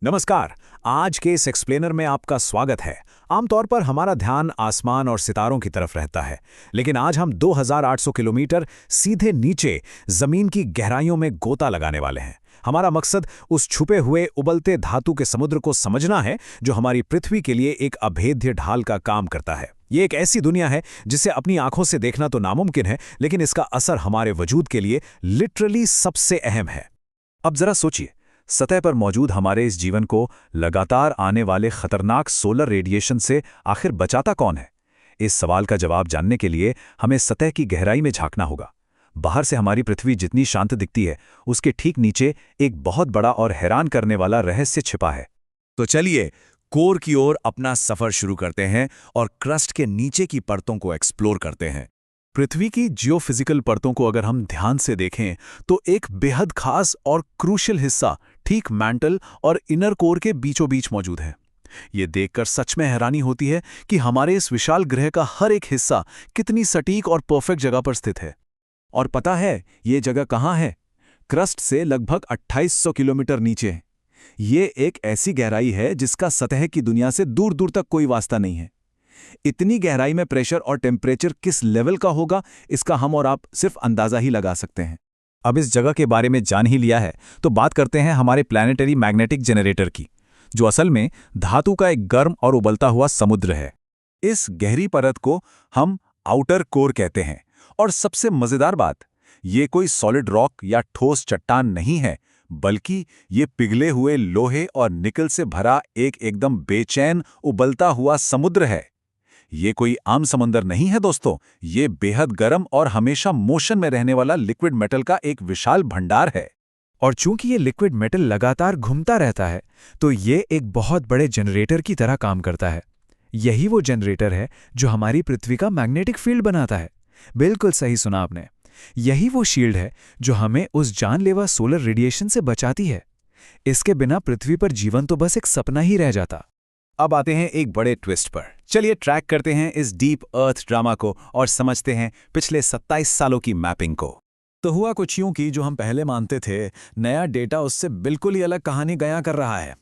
नमस्कार। आज के इस एक्सप्लेनर में आपका स्वागत है। आमतौर पर हमारा ध्यान आसमान और सितारों की तरफ रहता है, लेकिन आज हम 2800 किलोमीटर सीधे नीचे जमीन की गहराइयों में गोता लगाने वाले हैं। हमारा मकसद उस छुपे हुए उबलते धातु के समुद्र को समझना है जो हमारी पृथ्वी के लिए एक अभेद्य ढाल का काम करता है। ये एक ऐसी दुनिया है जिसे अपनी आंखों से देखना तो नामुमकिन है, लेकिन इसका असर हमारे वजूद के लिए लिटरली सबसे अहम है। अब जरा सोचिए, सतह पर मौजूद हमारे इस जीवन को लगातार आने वाले खतरनाक सोलर रेडिएशन से आखिर बचाता कौन है? इस सवाल का जवाब जानने के लिए हमें सतह की गहराई में झांकना होगा। बाहर से हमारी पृथ्वी जितनी शांत दिखती है, उसके ठीक नीचे एक बहुत बड़ा और हैरान करने वाला रहस्य छिपा है। तो चलिए कोर की ओर अपना सफर शुरू करते हैं और क्रस्ट के नीचे की परतों को एक्सप्लोर करते हैं। पृथ्वी की जियोफिजिकल परतों को अगर हम ध्यान से देखें तो एक बेहद खास और क्रूशियल हिस्सा ठीक मैंटल और इनर कोर के बीचों बीच मौजूद है। ये देखकर सच में हैरानी होती है कि हमारे इस विशाल ग्रह का हर एक हिस्सा कितनी सटीक और परफेक्ट जगह पर स्थित है। और पता है ये जगह कहाँ है? क्रस्ट से लगभग 2800 किलोमीटर नीचे। ये एक ऐसी गहराई है जिसका सतह की दुनिया से दूर दूर तक कोई वास्ता नहीं है। इतनी गहराई में प्रेशर और टेम्परेचर किस लेवल का होगा, इसका हम और आप सिर्फ अंदाजा ही लगा सकते हैं। अब इस जगह के बारे में जान ही लिया है तो बात करते हैं हमारे प्लैनेटरी मैग्नेटिक जनरेटर की, जो असल में धातु का एक गर्म और उबलता हुआ समुद्र है। इस गहरी परत को हम आउटर कोर कहते हैं। और सबसे मजेदार बात, ये कोई सॉलिड रॉक या ठोस चट्टान नहीं है, बल्कि ये पिघले हुए लोहे और निकल से भरा एक एकदम बेचैन उबलता हुआ समुद्र है। ये कोई आम समंदर नहीं है दोस्तों, ये बेहद गर्म और हमेशा मोशन में रहने वाला लिक्विड मेटल का एक विशाल भंडार है। और चूंकि ये लिक्विड मेटल लगातार घूमता रहता है, तो ये एक बहुत बड़े जनरेटर की तरह काम करता है। यही वो जनरेटर है जो हमारी पृथ्वी का मैग्नेटिक फील्ड बनाता है। बिल्कुल सही सुना आपने। यही वो शील्ड है जो हमें उस जानलेवा सोलर रेडिएशन से बचाती है। इसके बिना पृथ्वी पर जीवन तो बस एक सपना ही रह जाता। अब आते हैं एक बड़े ट्विस्ट पर। चलिए ट्रैक करते हैं इस डीप अर्थ ड्रामा को और समझते हैं पिछले 27 सालों की मैपिंग को। तो हुआ कुछ यूं कि जो हम पहले मानते थे, नया डेटा उससे बिल्कुल ही अलग कहानी बयां कर रहा है।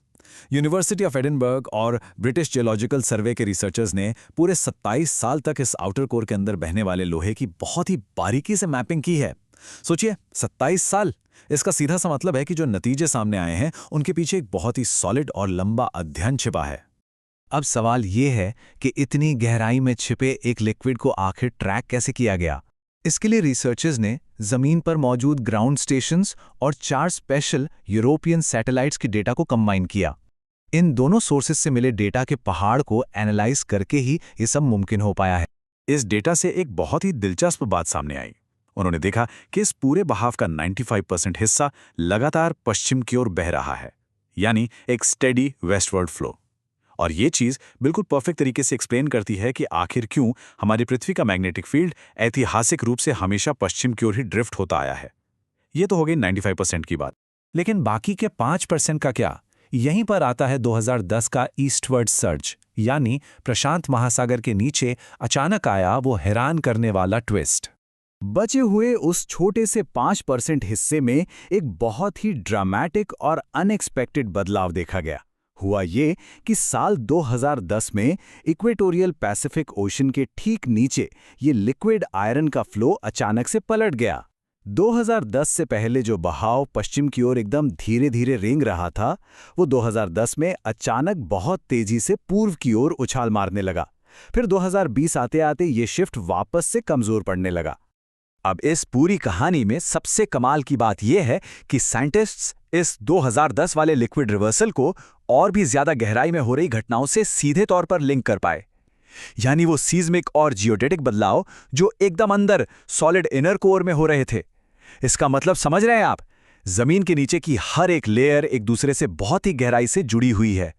यूनिवर्सिटी ऑफ एडिनबर्ग और ब्रिटिश जियोलॉजिकल सर्वे के रिसर्चर्स ने पूरे 27 साल तक इस आउटर कोर के अंदर बहने वाले लोहे की बहुत ही बारीकी से मैपिंग की है। सोचिए, 27 साल। इसका सीधा सा मतलब है कि जो नतीजे सामने आए हैं उनके पीछे एक बहुत ही सॉलिड और लंबा अध्ययन छिपा है। अब सवाल ये है कि इतनी गहराई में छिपे एक लिक्विड को आखिर ट्रैक कैसे किया गया। इसके लिए रिसर्चर्स ने जमीन पर मौजूद ग्राउंड स्टेशंस और 4 स्पेशल यूरोपियन सैटेलाइट्स के डेटा को कंबाइन किया। इन दोनों सोर्सेज से मिले डेटा के पहाड़ को एनालाइज करके ही ये सब मुमकिन हो पाया है। इस डेटा से एक बहुत ही दिलचस्प बात सामने आई। उन्होंने देखा कि इस पूरे बहाव का 95% हिस्सा लगातार पश्चिम की ओर बह रहा है, यानी एक स्टेडी वेस्टवर्ड फ्लो। और ये चीज़ बिल्कुल परफेक्ट तरीके से एक्सप्लेन करती है कि आखिर क्यों हमारी पृथ्वी का मैग्नेटिक फील्ड ऐतिहासिक रूप से हमेशा पश्चिम की ओर ही ड्रिफ्ट होता आया है। ये तो हो गई 95% की बात। लेकिन बाकी के 5% का क्या? यहीं पर आता है 2010 का ईस्टवर्ड सर्ज, यानी प्रशांत महासागर के नीचे अचानक आया वो हैरान करने वाला ट्विस्ट। बचे हुए उस छोटे से 5% हिस्से में एक बहुत ही ड्रामेटिक और अनएक्सपेक्टेड बदलाव देखा गया। हुआ ये कि साल 2010 में इक्वेटोरियल पैसिफिक ओशन के ठीक नीचे ये लिक्विड आयरन का फ्लो अचानक से पलट गया। 2010 से पहले जो बहाव पश्चिम की ओर एकदम धीरे धीरे रेंग रहा था, वो 2010 में अचानक बहुत तेजी से पूर्व की ओर उछाल मारने लगा। फिर 2020 आते आते ये शिफ्ट वापस से कमजोर पड़ने लगा। अब इस पूरी कहानी में सबसे कमाल की बात यह है कि साइंटिस्ट्स इस 2010 वाले लिक्विड रिवर्सल को और भी ज्यादा गहराई में हो रही घटनाओं से सीधे तौर पर लिंक कर पाए। यानी वो सीज्मिक और जियोडेटिक बदलाव जो एकदम अंदर सॉलिड इनर कोर में हो रहे थे। इसका मतलब समझ रहे हैं आप? जमीन के नीचे की हर एक लेयर एक दूसरे से बहुत ही गहराई से जुड़ी हुई है।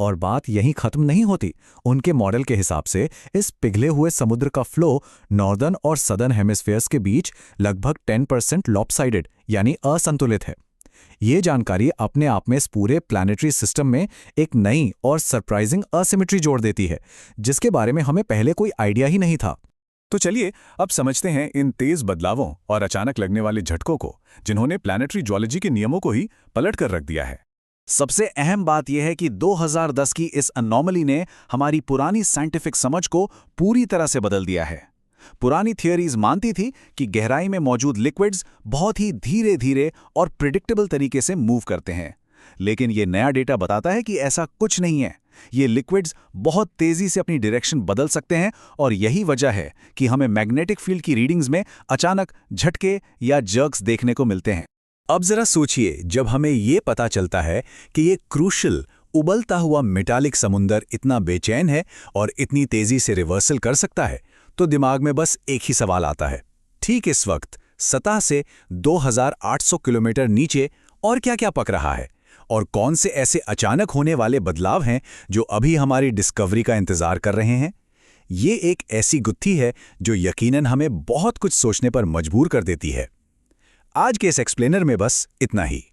और बात यहीं खत्म नहीं होती। उनके मॉडल के हिसाब से इस पिघले हुए समुद्र का फ्लो नॉर्दर्न और सदर्न हेमिस्फीयर्स के बीच लगभग 10% लॉपसाइडेड यानी असंतुलित है। ये जानकारी अपने आप में इस पूरे प्लैनेटरी सिस्टम में एक नई और सरप्राइजिंग असिमेट्री जोड़ देती है, जिसके बारे में हमें पहले कोई आइडिया ही नहीं था। तो चलिए अब समझते हैं इन तेज बदलावों और अचानक लगने वाले झटकों को, जिन्होंने प्लैनेटरी ज्योलॉजी के नियमों को ही पलट कर रख दिया है। सबसे अहम बात यह है कि 2010 की इस अनोमली ने हमारी पुरानी साइंटिफिक समझ को पूरी तरह से बदल दिया है। पुरानी थियरीज मानती थी कि गहराई में मौजूद लिक्विड्स बहुत ही धीरे धीरे और प्रिडिक्टेबल तरीके से मूव करते हैं, लेकिन ये नया डेटा बताता है कि ऐसा कुछ नहीं है। ये लिक्विड्स बहुत तेजी से अपनी डायरेक्शन बदल सकते हैं और यही वजह है कि हमें मैग्नेटिक फील्ड की रीडिंग्स में अचानक झटके या जर्क्स देखने को मिलते हैं। अब जरा सोचिए, जब हमें ये पता चलता है कि ये क्रूशल उबलता हुआ मेटालिक समुंदर इतना बेचैन है और इतनी तेजी से रिवर्सल कर सकता है, तो दिमाग में बस एक ही सवाल आता है। ठीक इस वक्त सतह से 2800 किलोमीटर नीचे और क्या-क्या पक रहा है, और कौन से ऐसे अचानक होने वाले बदलाव हैं जो अभी हमारी डिस्कवरी का इंतजार कर रहे हैं। ये एक ऐसी गुत्थी है जो यकीनन हमें बहुत कुछ सोचने पर मजबूर कर देती है। आज के इस एक्सप्लेनर में बस इतना ही।